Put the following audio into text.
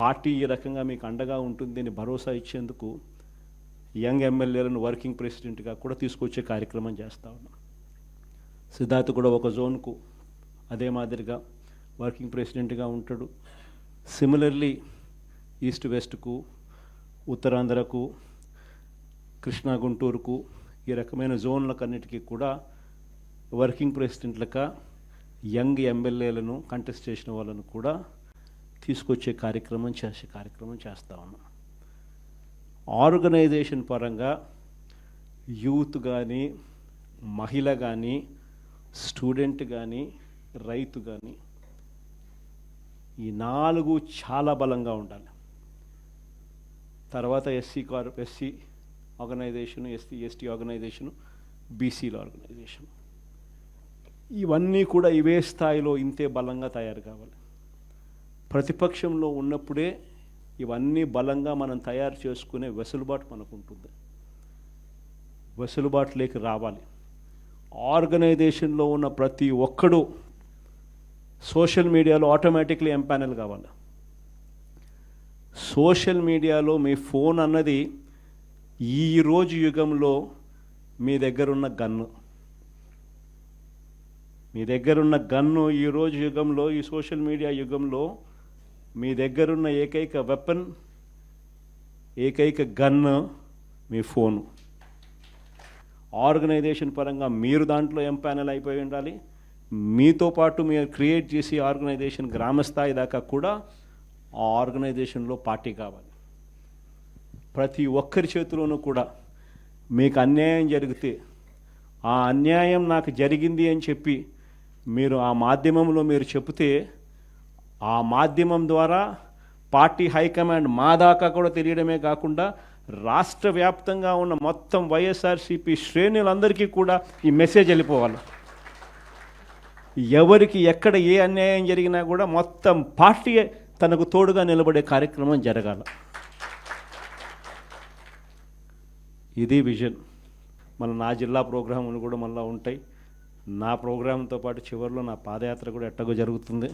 Party ఈ రకంగా మీకు అండగా ఉంటుందని భరోసా ఇచ్చేందుకు యంగ్ ఎమ్మెల్యేలను వర్కింగ్ ప్రెసిడెంట్గా కూడా తీసుకొచ్చే కార్యక్రమం చేస్తూ ఉన్నాం. సిద్ధార్థ్ కూడా ఒక జోన్కు అదే మాదిరిగా వర్కింగ్ ప్రెసిడెంట్గా ఉంటాడు. సిమిలర్లీ ఈస్ట్ వెస్ట్కు, ఉత్తరాంధ్రకు, కృష్ణా గుంటూరుకు ఈ రకమైన జోన్లకన్నిటికీ కూడా వర్కింగ్ ప్రెసిడెంట్లక యంగ్ ఎమ్మెల్యేలను కంటెస్ట్ చేసిన వాళ్ళను కూడా తీసుకొచ్చే కార్యక్రమం చేస్తూ ఉన్నాం. ఆర్గనైజేషన్ పరంగా యూత్ కానీ, మహిళ కానీ, స్టూడెంట్ కానీ, రైతు కానీ ఈ 4 చాలా బలంగా ఉండాలి. తర్వాత ఎస్సీ ఆర్గనైజేషను, ఎస్టీ ఆర్గనైజేషను, బీసీల ఆర్గనైజేషన్ ఇవన్నీ కూడా ఇవే స్థాయిలో ఇంతే బలంగా తయారు కావాలి. ప్రతిపక్షంలో ఉన్నప్పుడే ఇవన్నీ బలంగా మనం తయారు చేసుకునే వెసులుబాటు మనకు ఉంటుంది. వెసులుబాటులోకి రావాలి. ఆర్గనైజేషన్లో ఉన్న ప్రతి ఒక్కడు సోషల్ మీడియాలో ఆటోమేటిక్లీ ఎంపానల్ కావాలి. సోషల్ మీడియాలో మీ ఫోన్ అన్నది ఈరోజు యుగంలో మీ దగ్గరున్న గన్ను. ఈరోజు యుగంలో, ఈ సోషల్ మీడియా యుగంలో మీ దగ్గరున్న ఏకైక వెపన్, ఏకైక గన్ను మీ ఫోను. ఆర్గనైజేషన్ పరంగా మీరు దాంట్లో ఎంపానల్ అయిపోయి ఉండాలి. మీతో పాటు మీరు క్రియేట్ చేసి ఆర్గనైజేషన్ గ్రామస్థాయి దాకా కూడా ఆ ఆర్గనైజేషన్లో పార్టీ కావాలి. ప్రతి ఒక్కరి చేతిలోనూ కూడా మీకు అన్యాయం జరిగితే ఆ అన్యాయం నాకు జరిగింది అని చెప్పి మీరు ఆ మాధ్యమంలో మీరు చెబితే ఆ మాధ్యమం ద్వారా పార్టీ హైకమాండ్ మా దాకా కూడా తెలియడమే కాకుండా రాష్ట్ర వ్యాప్తంగా ఉన్న మొత్తం వైఎస్ఆర్సీపీ శ్రేణులందరికీ కూడా ఈ మెసేజ్ వెళ్ళిపోవాలి. ఎవరికి ఎక్కడ ఏ అన్యాయం జరిగినా కూడా మొత్తం పార్టీ తనకు తోడుగా నిలబడే కార్యక్రమం జరగాలి. ఇది విజన్. నా జిల్లా ప్రోగ్రాములు కూడా మళ్ళీ ఉంటాయి. నా ప్రోగ్రాంతో పాటు చివరిలో నా పాదయాత్ర కూడా ఎట్టగో జరుగుతుంది.